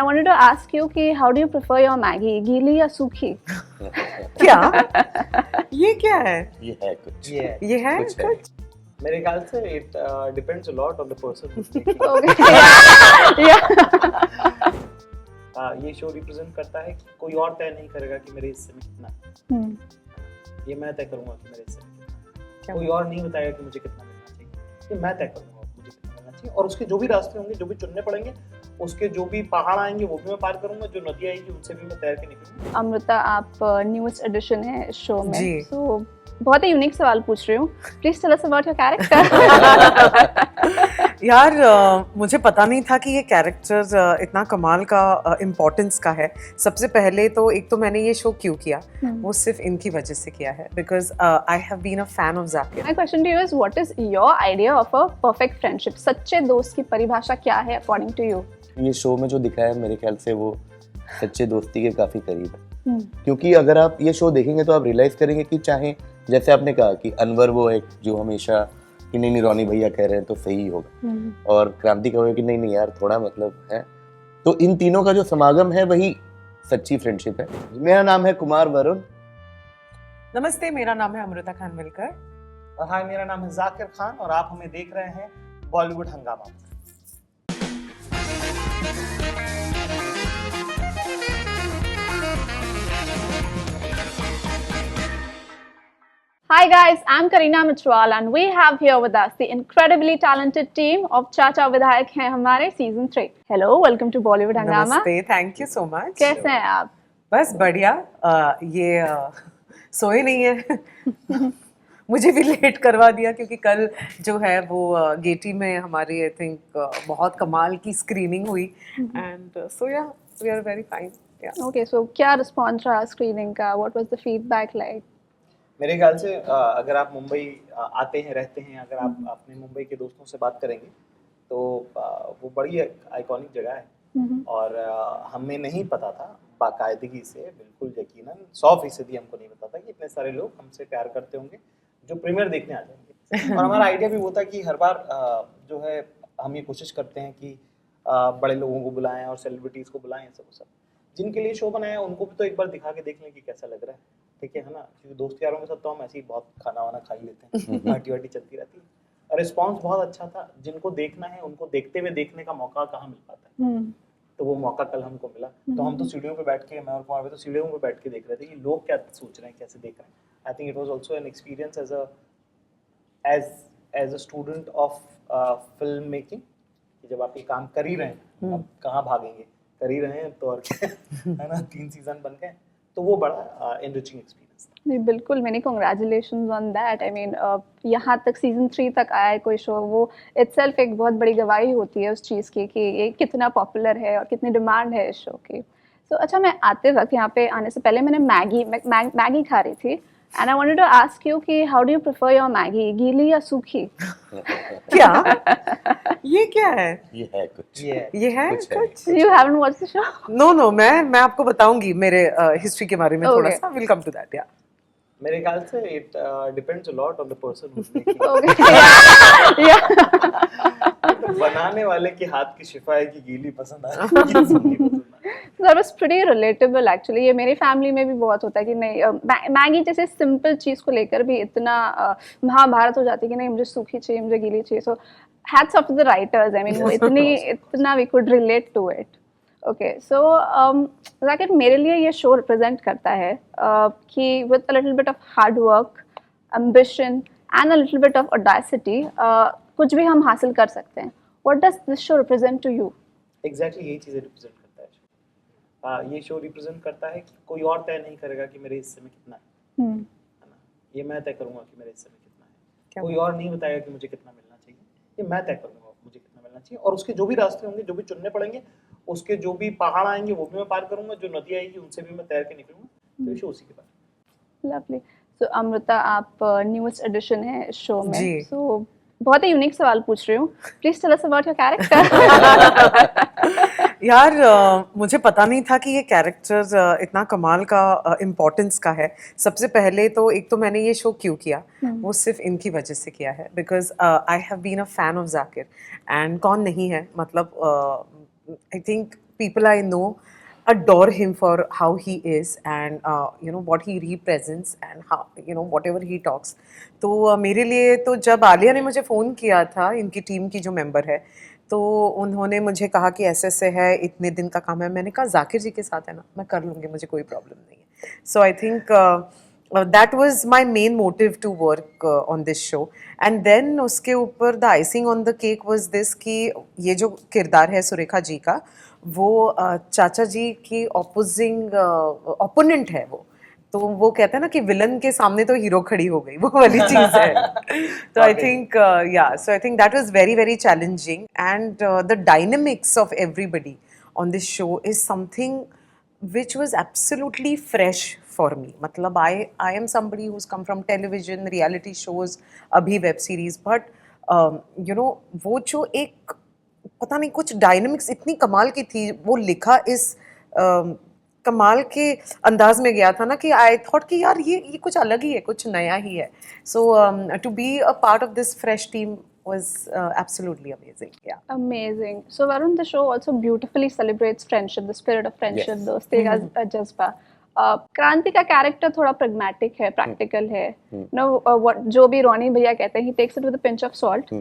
I wanted to ask you कि how do you prefer your Maggie, गीली या सूखी? क्या? ये क्या है? ये है कुछ ये है कुछ है। कुछ? मेरे ख्याल से it depends a lot on the person Okay. Yeah. ये शो रिप्रेजेंट करता है कि कोई और तय नहीं करेगा कि मेरे हिस्से में कितना है। ये मैं तय करूंगा कि मेरे हिस्से में कितना है। क्या? कोई और नहीं बताएगा कि मुझे कितना मिलना चाहिए। ये मैं तय करूंगा मुझे कितना मिलना चाहिए, और उसके जो भी रास्ते होंगे, जो भी चुनने पड़ेंगे, उसके जो भी पहाड़ आएंगे वो भी मैं पार करूंगा, जो नदी आएगी उनसे भी मैं तैर के निकलूंगा। अमृता, आप न्यूएस्ट एडिशन है इस शो में, जी। so बहुत ही यूनिक सवाल पूछ रही हूँ. Please tell us about your character. यार मुझे पता नहीं था कि ये कैरेक्टर इतना कमाल का इम्पोर्टेंस का है. सबसे पहले तो एक तो मैंने ये शो क्यों किया, वो सिर्फ इनकी वजह से किया है, because I have been a fan of Zakir. My question to you is, what is your idea of a perfect friendship? सच्चे दोस्त की परिभाषा क्या है according to you? ये शो में जो दिखाया है मेरे ख्याल से वो सच्चे दोस्ती के काफी करीब है. क्योंकि अगर आप ये शो देखेंगे तो आप रियलाइज करेंगे कि चाहे जैसे आपने कहा कि अनवर वो एक जो हमेशा कि नहीं रोनी भैया कह रहे हैं तो सही होगा, और क्रांति कहोगे कि नहीं यार थोड़ा मतलब है, तो इन तीनों का जो समागम है वही सच्ची फ्रेंडशिप है. मेरा नाम है कुमार वरुण. नमस्ते, मेरा नाम है अमृता खान मिलकर. और हाय, मेरा नाम है जाकिर खान और आप हमें देख रहे हैं बॉलीवुड हंगामा. Hi guys, I'm Kareena Mitchwal and we have here with us the incredibly talented team of चाचा विधायक हैं हमारे season 3. Hello, welcome to Bollywood Hangama. नमस्ते, थैंक यू सो मच. कैसे हैं आप? बस बढ़िया. ये सोए नहीं है. मुझे भी लेट करवा दिया क्योंकि कल जो है वो गेटी में हमारी आई थिंक बहुत कमाल की स्क्रीनिंग हुई, and so yeah we are very fine. Okay, so क्या रिस्पॉन्स रहा स्क्रीनिंग का? What was the feedback like? मेरे ख्याल से अगर आप मुंबई आते हैं, रहते हैं, अगर आप अपने मुंबई के दोस्तों से बात करेंगे तो वो बड़ी आइकॉनिक जगह है. और हमें नहीं पता था बाकायदगी से, बिल्कुल यकीनन 100% हमको नहीं पता था कि इतने सारे लोग हमसे प्यार करते होंगे जो प्रीमियर देखने आ जाएंगे. और हमारा आइडिया भी वो था कि हर बार जो है हम ये कोशिश करते हैं कि बड़े लोगों को बुलाएं और सेलिब्रिटीज को बुलाएं. सब जिनके लिए शो बनाया उनको भी तो एक बार दिखा के देख लें कि कैसा लग रहा है. ठीक है ना, क्योंकि दोस्त यारों के साथ तो हम ऐसे ही बहुत खाना वाना खा ही लेते हैं, पार्टी वार्टी चलती रहती है. और रिस्पॉन्स बहुत अच्छा था. जिनको देखना है उनको देखते हुए देखने का मौका कहाँ मिल पाता है, तो वो मौका कल हमको मिला. तो हम तो सीढ़ियों पे बैठ के, मैं और कुमार भाई तो सीढ़ियों पे बैठ के देख रहे थे कि लोग क्या सोच रहे हैं, कैसे देख रहे हैं. I think it was also an experience as a student of film making. जब आप ये काम कर ही रहे हैं, अब कहाँ भागेंगे, कर ही रहे हैं तो और क्या है ना. 3 सीजन बन गए तो वो बड़ा एनरिचिंग एक्सपीरियंस था. नहीं, बिल्कुल, मैंने congratulations on that. I mean यहाँ तक सीजन 3 तक आया है कोई शो, वो इटसेल्फ एक बहुत बड़ी गवाही होती है उस चीज़ की कि ये कितना पॉपुलर है और कितनी डिमांड है इस शो की. सो अच्छा, मैं आते वक्त यहाँ पे आने से पहले मैंने मैगी खा रही थी, and I wanted to ask you कि how do you prefer your Maggi, गीली या सूखी? क्या? ये क्या है? ये है कुछ ये है कुछ है. कुछ? You haven't watched the show? No, मैं आपको बताऊंगी मेरे हिस्ट्री के बारे में थोड़ा Okay. सा. Will come to that. Yeah मेरे ख्याल से it depends a lot on the person. Okay. Yeah. बनाने वाले के हाथ की शिफा है कि गीली पसंद आ रही है, सूखी पसंद आ रही है. That was pretty relatable actually. ये मेरी फैमिली में भी बहुत होता है कि नहीं, मैगी जैसे सिंपल चीज़ को लेकर भी इतना महाभारत हो जाती है कि नहीं मुझे सूखी चाहिए, मुझे गीली चाहिए. So hats off to the writers. I mean वो इतना we could relate to it. Okay, so Zakir, मेरे लिए ये शो रिप्रेजेंट करता है कि with a little bit of hard work, ambition and a little bit of audacity कुछ भी हम हासिल कर सकते हैं. What does this show represent to you? Exactly यही चीजें रिप्रेजेंट करता है शो. ये शो रिप्रेजेंट करता है कि कोई और तय नहीं करेगा कि मेरे हिस्से में कितना है ना. ये मैं तय करूंगा कि मेरे हिस्से में कितना है. कोई और नहीं बताएगा कि मुझे कितना मिलना चाहिए. ये मैं तय करूंगा मुझे कितना मिलना चाहिए, और उसके जो भी रास्ते होंगे, जो भी चुनने पड़ेंगे, उसके जो भी पहाड़ आएंगे वो भी मैं पार करूंगा, जो नदी आएगी उनसे भी मैं तैर के निकलूंगा. तो शो उसी के बारे में. Lovely. So अमृता, आप न्यूएस्ट एडिशन है इस शो में, जी. so बहुत ही यूनिक सवाल पूछ रही हूँ. Please tell us about your character. यार मुझे पता नहीं था कि ये कैरेक्टर इतना कमाल का इम्पोर्टेंस का है. सबसे पहले तो एक तो मैंने ये शो क्यों किया, वो सिर्फ इनकी वजह से किया है, because I have been a fan of Zakir. And कौन नहीं है, मतलब I think people I know adore him for how he is and you know what he represents and how you know whatever he talks. तो मेरे लिए तो जब आलिया ने मुझे फ़ोन किया था, इनकी टीम की जो मेंबर है, तो उन्होंने मुझे कहा कि ऐसे ऐसे है, इतने दिन का काम है. मैंने कहा जाकिर जी के साथ है ना, मैं कर लूँगी, मुझे कोई प्रॉब्लम नहीं है. So I think that was my main motive to work on this show. And then उसके ऊपर the icing on the cake was this कि ये जो किरदार है सुरेखा जी का, वो चाचा जी की ऑपोजिंग ओपोनेंट है वो. तो वो कहते हैं ना कि विलन के सामने तो हीरो खड़ी हो गई, वो वाली चीज़ है. तो I think so I think that was very very challenging and the dynamics of everybody on this show is something which was absolutely fresh for me. मतलब I am somebody who's come from television, reality shows, अभी web series, but you know वो जो एक पता नहीं कुछ dynamics इतनी कमाल की थी, वो लिखा इस कमाल के अंदाज में गया था ना कि I thought कि यार ये कुछ अलग ही है, कुछ नया ही है. So to be a part of this fresh team was absolutely amazing. Yeah. Amazing. So Varun, the show also beautifully celebrates friendship, the spirit of friendship, Yes. दोस्ती का जज्बा. क्रांति का कैरेक्टर थोड़ा pragmatic है, practical है. No, what जो भी रोनी भैया कहते हैं, he takes it with a pinch of salt.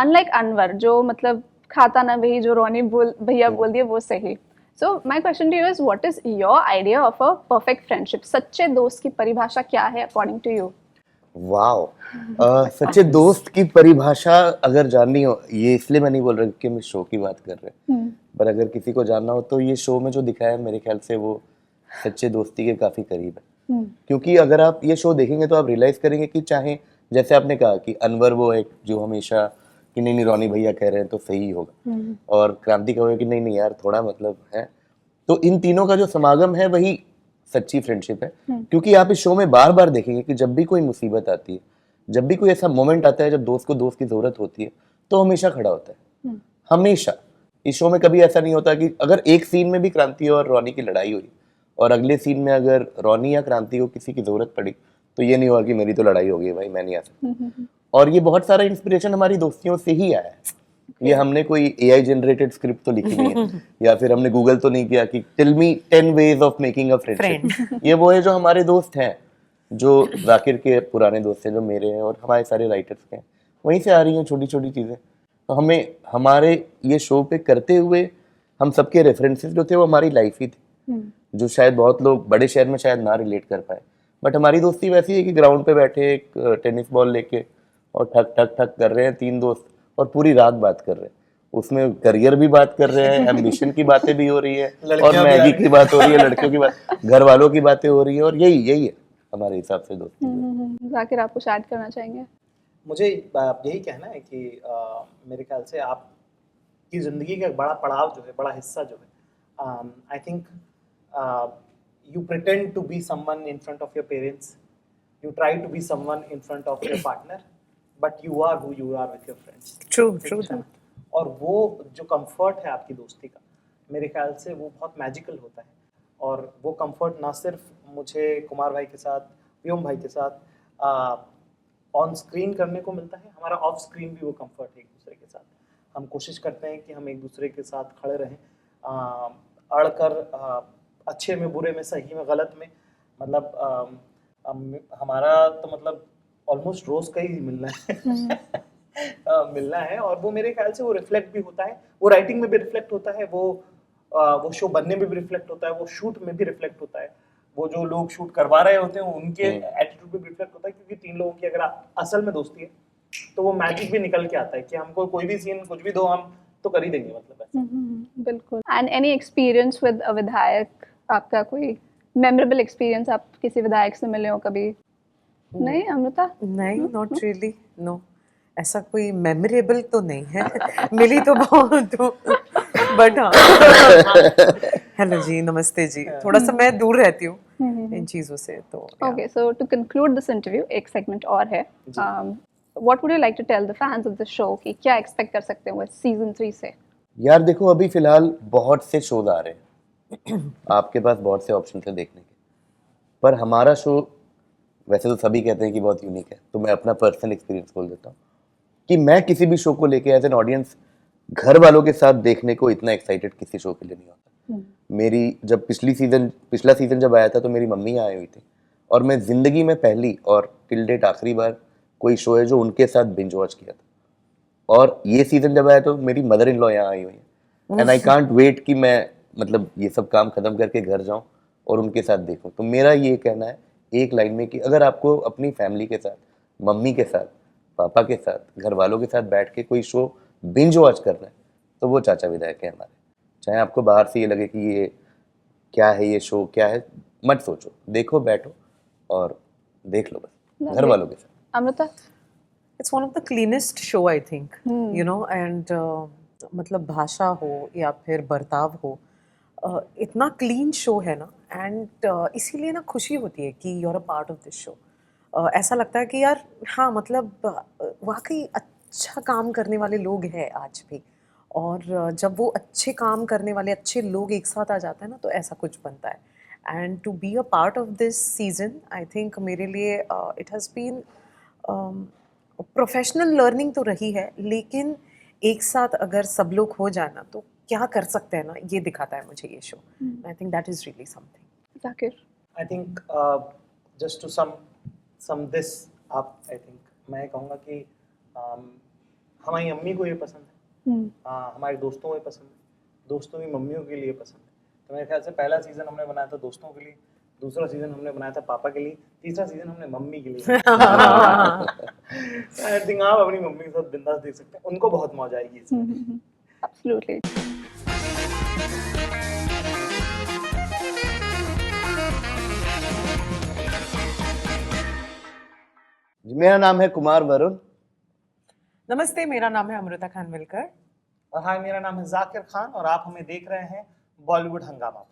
Unlike Anwar, जो मतलब खाता ना वही, जो रोनी भैया बोल दिए वो सही. So my question to you is, what is your idea of a perfect friendship? सच्चे दोस्त की परिभाषा क्या है according to you? वाओ. सच्चे दोस्त की परिभाषा अगर जाननी हो, ये इसलिए मैं नहीं बोल रहा कि हम इस शो की बात कर रहे हैं, पर अगर किसी को जानना हो तो ये शो में जो दिखाया है मेरे ख्याल से वो सच्चे दोस्ती के काफी करीब है. क्योंकि अगर आप ये शो देखेंगे तो आप रियलाइज करेंगे कि चाहे जैसे आपने कहा कि अनवर वो एक जो हमेशा कि नहीं नहीं रोनी भैया कह रहे हैं तो सही होगा, और क्रांति कहोगे कि नहीं नहीं यार थोड़ा मतलब है, तो इन तीनों का जो समागम है वही सच्ची फ्रेंडशिप है. क्योंकि आप इस शो में बार बार देखेंगे कि जब भी कोई मुसीबत आती है, जब भी कोई ऐसा मोमेंट आता है जब दोस्त को दोस्त की जरूरत होती है, तो हमेशा खड़ा होता है. हमेशा. इस शो में कभी ऐसा नहीं होता कि अगर एक सीन में भी क्रांति और रोनी की लड़ाई हुई और अगले सीन में अगर रोनी या क्रांति को किसी की जरूरत पड़ी तो ये नहीं हुआ कि मेरी तो लड़ाई हो गई भाई, मैं नहीं आ सकता. और ये बहुत सारा इंस्पिरेशन हमारी दोस्तियों से ही आया है. ये हमने कोई AI जनरेटेड स्क्रिप्ट तो लिखी नहीं है या फिर हमने गूगल तो नहीं किया कि tell me 10 ways of making a friendship. ये वो है जो हमारे दोस्त हैं, जो जाकिर के पुराने दोस्त हैं, जो मेरे हैं और हमारे सारे राइटर्स के हैं, वहीं से आ रही हैं छोटी छोटी चीज़ें. तो हमें हमारे ये शो पे करते हुए हम सबके रेफरेंसेस जो थे वो हमारी लाइफ ही थी, जो शायद बहुत लोग बड़े शहर में शायद ना रिलेट कर पाए. बट हमारी दोस्ती वैसी है कि ग्राउंड पे बैठे एक टेनिस बॉल लेके और ठक ठक ठक कर रहे हैं 3 दोस्त और पूरी रात बात कर रहे हैं. उसमें करियर भी बात कर रहे हैं, एम्बिशन की बातें भी हो रही है और मैगी की बात हो रही है, लड़कियों की बात, घर वालों की बातें हो रही है, और यही है हमारे हिसाब से दोस्ती. जाकिर, आप कुछ ऐड करना चाहेंगे? मुझे यही कहना है कि मेरे ख्याल से आपकी ज़िंदगी का एक बड़ा पड़ाव जो है, बड़ा हिस्सा जो है, I think you pretend to be someone in front of your parents, you try to be someone in front of your partner, but you are who you are with your friends. True that. और वो जो comfort है आपकी दोस्ती का, मेरे ख्याल से वो बहुत मैजिकल होता है. और वो कंफर्ट ना सिर्फ मुझे कुमार भाई के साथ, व्योम भाई के साथ ऑन स्क्रीन करने को मिलता है, हमारा ऑफ स्क्रीन भी वो कंफर्ट है एक दूसरे के साथ. हम कोशिश करते हैं कि हम एक दूसरे के साथ खड़े रहें, अड़कर, अच्छे में, बुरे में, सही में, गलत में. मतलब हमारा तो मतलब ऑलमोस्ट रोज का ही मिलना है मिलना है. और वो मेरे ख्याल से वो रिफ्लेक्ट भी होता है, वो राइटिंग में भी रिफ्लेक्ट होता है, वो शो बनने में भी रिफ्लेक्ट होता है, वो शूट में भी रिफ्लेक्ट होता है, वो जो लोग शूट करवा रहे होते हैं उनके एटीट्यूड में भी रिफ्लेक्ट होता है. क्योंकि 3 लोगों की अगर असल में दोस्ती है तो वो मैजिक भी निकल के आता है कि हमको कोई भी सीन कुछ भी दो हम तो कर ही देंगे. मतलब बिल्कुल. And any experience with a विधायक, आपका कोई मेमोरेबल एक्सपीरियंस, आप किसी विधायक से मिले हो कभी? नहीं अमृता? नहीं, नॉट रियली, नो. ऐसा कोई मेमोरेबल तो नहीं है. मिली तो बहुत हूँ, बट हाँ. हेलो जी, नमस्ते जी. थोड़ा सा मैं दूर रहती हूँ इन चीज़ों से, तो okay. So to conclude this interview, एक सेगमेंट और है. What would you like to tell the fans of the show कि क्या एक्सपेक्ट कर सकते हैं वो सीजन 3 से? यार देखो, अभी फिलहाल बहुत से शोज आ रहे हैं आपके पास बहुत से ऑप्शन थे देखने के, पर हमारा शो वैसे तो सभी कहते हैं कि बहुत यूनिक है, तो मैं अपना पर्सनल एक्सपीरियंस बोल देता हूँ कि मैं किसी भी शो को लेके एज एन ऑडियंस घर वालों के साथ देखने को इतना एक्साइटेड किसी शो के लिए नहीं होता। मेरी जब पिछला सीजन जब आया था तो मेरी मम्मी आई हुई थी, और मैं जिंदगी में पहली और टिल डेट आखिरी बार कोई शो है जो उनके साथ बिंज वॉच किया था। और ये सीजन जब आया तो मेरी मदर इन लॉ यहाँ आई हुई है, एंड आई कांट वेट कि मैं मतलब ये सब काम खत्म करके घर जाऊं और उनके साथ देखूं। तो मेरा ये कहना है एक लाइन में कि अगर आपको अपनी फैमिली के साथ, मम्मी के साथ, पापा के साथ, घर वालों के साथ बैठ के कोई शो बिंज वॉच करना है तो वो चाचा विधायक है हमारे। चाहे आपको बाहर से ये लगे कि ये क्या है, ये शो क्या है, मत सोचो, देखो, बैठो और देख लो बस घर वालों के साथ। Amrita? It's one of the cleanest show I think, you know, and मतलब भाषा हो या फिर बर्ताव हो, इतना क्लीन शो है ना, एंड इसीलिए ना खुशी होती है कि you are a part of this show. ऐसा लगता है कि यार हाँ मतलब वाकई अच्छा काम करने वाले लोग हैं आज भी, और जब वो अच्छे काम करने वाले अच्छे लोग एक साथ आ जाते हैं ना तो ऐसा कुछ बनता है। And to be a part of this season I think मेरे लिए it has been professional learning तो रही है, लेकिन एक साथ अगर सब लोग हो जाए ना तो क्या कर सकते हैं ना, ये दिखाता है मुझे ये show. I think that is really something. Zakir? I think just to sum this आप, आई थिंक मैं कहूँगा कि हमारी अम्मी को ये पसंद है, हमारे दोस्तों को ये पसंद है, दोस्तों की मम्मियों के लिए पसंद है। तो मेरे ख्याल से पहला सीज़न हमने बनाया था दोस्तों के लिए, दूसरा सीज़न हमने बनाया था पापा के लिए, तीसरा सीज़न हमने मम्मी के लिए। आई थिंक आप अपनी मम्मी के साथ बिंदास देख सकते हैं, उनको बहुत मौज आएगी इसमें। Absolutely. जी, मेरा नाम है कुमार वरुण। नमस्ते, मेरा नाम है अमृता खानविलकर। और हाय, मेरा नाम है जाकिर खान और आप हमें देख रहे हैं बॉलीवुड हंगामा।